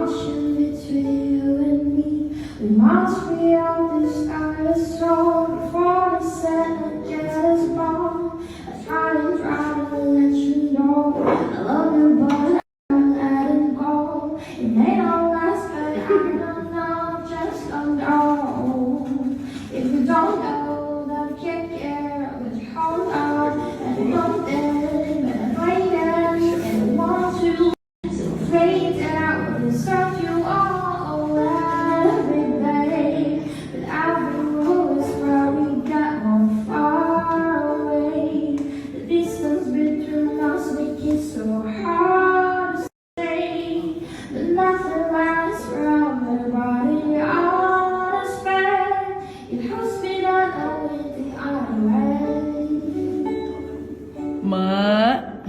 ocean between you and me. We must be out the sky is strong before the sun gets us born. I try to let you know I love you, but I can't let it go. It may not last, but I don't know, just don't know. If you don't know, then can't care. But you hold on and don't there, and I wait and I want to. So afraid that I will serve you all every day. But I've been always where we got more far away. The distance between us make it so hard to stay. But nothing lasts forever, body on a span. It has been done with the other way. Mak,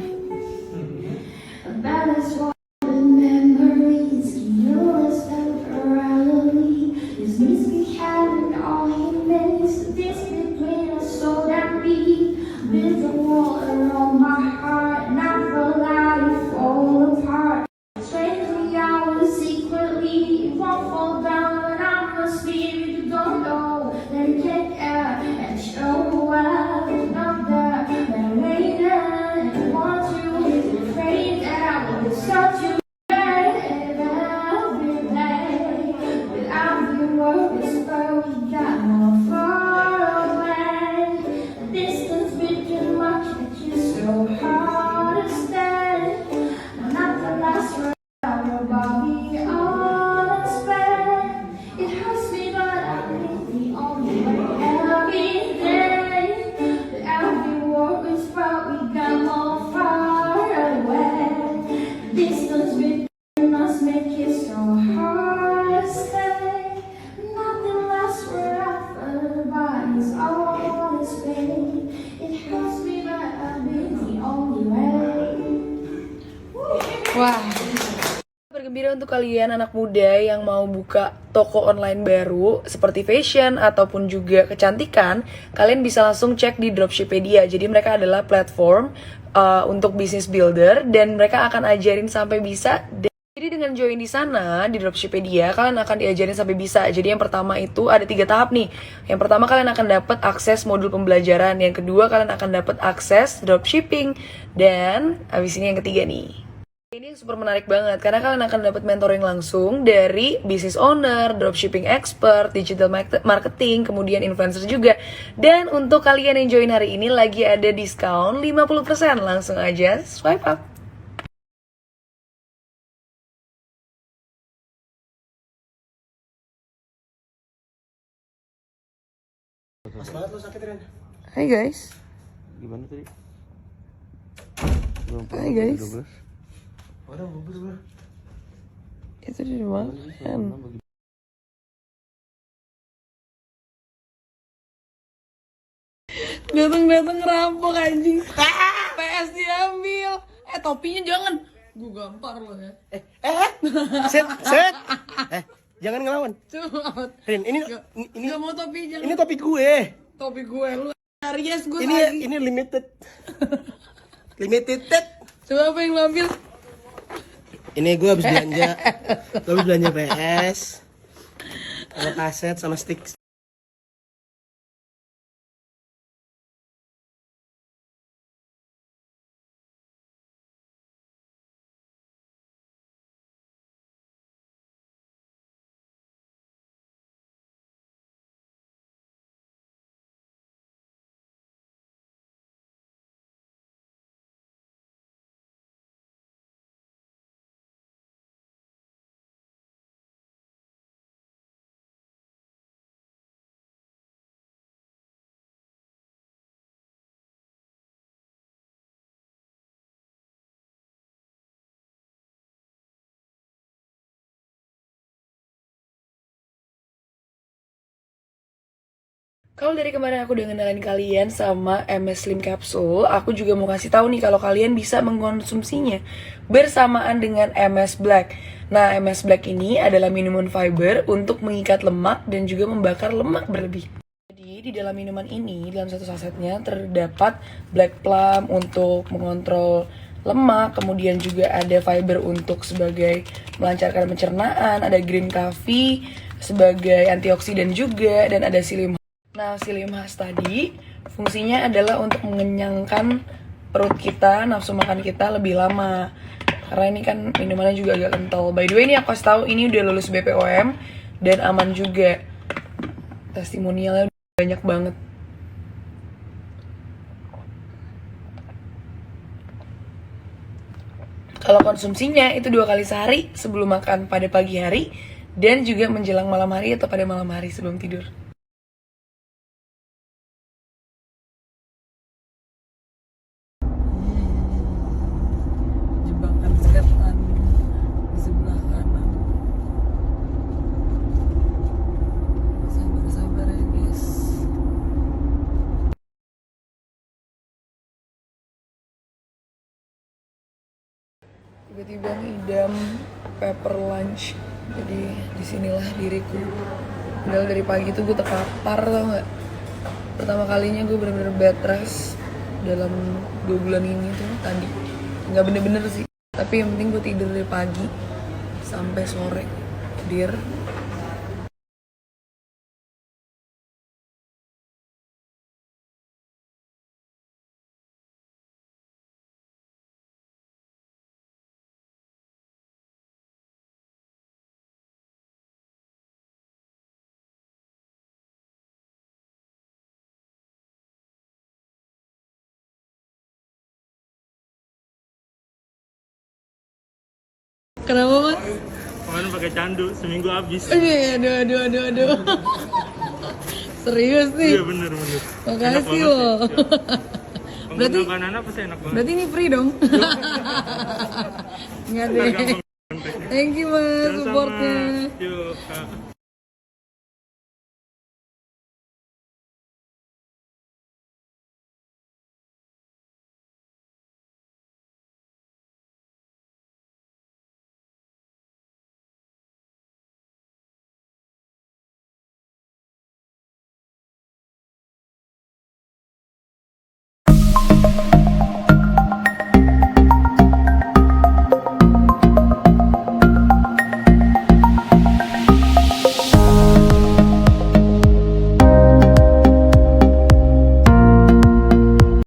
That is why the memories can lose temporarily. This means we haven't all he makes. The distance between us so that we build a wall around my heart, and I feel like it fall apart. Strangely, I will secretly it won't fall down when I'm asleep. You don't know that you can't and show up. Not that I waited and want you. Afraid that I will start you every day. Without your words, but we got more far away. The distance between us makes you so hard to stay. Not the last word. Your body unexpected. It hurts me, but I think the only way every day. But every word is but we got more far away. The distance between us make it so hard to stay. Nothing lasts forever, but it's all is pain. It hurts me, but I think the only way. wah. Bergembira untuk kalian anak muda yang mau buka toko online baru seperti fashion ataupun juga kecantikan, kalian bisa langsung cek di Dropshipedia. Jadi mereka adalah platform untuk business builder dan mereka akan ajarin sampai bisa. Jadi dengan join di sana di Dropshipedia, kalian akan diajarin sampai bisa. Jadi yang pertama itu ada 3 tahap nih. Yang pertama kalian akan dapat akses modul pembelajaran. Yang kedua kalian akan dapat akses dropshipping. Dan habis ini yang ketiga nih. Ini super menarik banget karena kalian akan dapat mentoring langsung dari business owner, dropshipping expert, digital marketing, kemudian influencer juga. Dan untuk kalian yang join hari ini lagi ada diskon 50%. Langsung aja swipe up. Pas banget lo sakit, Ren. Hai guys. Gimana tadi? Hai guys. 12. Waduh, bubur. Itu di makan. Datang-datang ngerampok anjing. PS diambil. Topinya jangan. Gue gampar lo ya. Set. Jangan ngelawan. Cuma Rin, ini nggak mau topi, jangan. ini topi gue. Topi gue lu. Aries gue Ini limited. Limited. Coba apa yang lo ambil? Ini gue habis belanja. Gue habis belanja PS. Ada kaset sama stick. Kalau dari kemarin aku udah ngenalin kalian sama MS Slim Capsule, aku juga mau kasih tahu nih kalau kalian bisa mengkonsumsinya bersamaan dengan MS Black. Nah, MS Black ini adalah minuman fiber untuk mengikat lemak dan juga membakar lemak berlebih. Jadi di dalam minuman ini, dalam satu sasetnya terdapat black plum untuk mengontrol lemak, kemudian juga ada fiber untuk sebagai melancarkan pencernaan, ada green coffee sebagai antioksidan juga, dan ada psyllium. Nah, psyllium husk tadi fungsinya adalah untuk mengenyangkan perut kita, nafsu makan kita lebih lama. Karena ini kan minumannya juga agak kental. By the way, ini aku kasih tahu ini udah lulus BPOM dan aman juga. Testimonialnya udah banyak banget. Kalau konsumsinya itu 2 kali sehari sebelum makan pada pagi hari dan juga menjelang malam hari atau pada malam hari sebelum tidur. Jebakan setan di sebelah kanan. Sabar-sabar ya guys. Tiba-tiba ngidam pepper lunch. Jadi disinilah diriku. Padahal dari pagi tuh gue terkapar, tau gak? Pertama kalinya gue bener-bener bed rest dalam 2 bulan ini tuh tadi. Nggak bener-bener sih, tapi yang penting gue tidur dari pagi sampai sore. Dir. Kenapa mas? Kemarin pakai candu, seminggu habis. Aduh. Serius nih? Iya bener. Makasih loh. Berarti makanan apa sih enak banget? Berarti ini free dong? Enggak deh. Thank you mas supportnya. Yuk, Kak.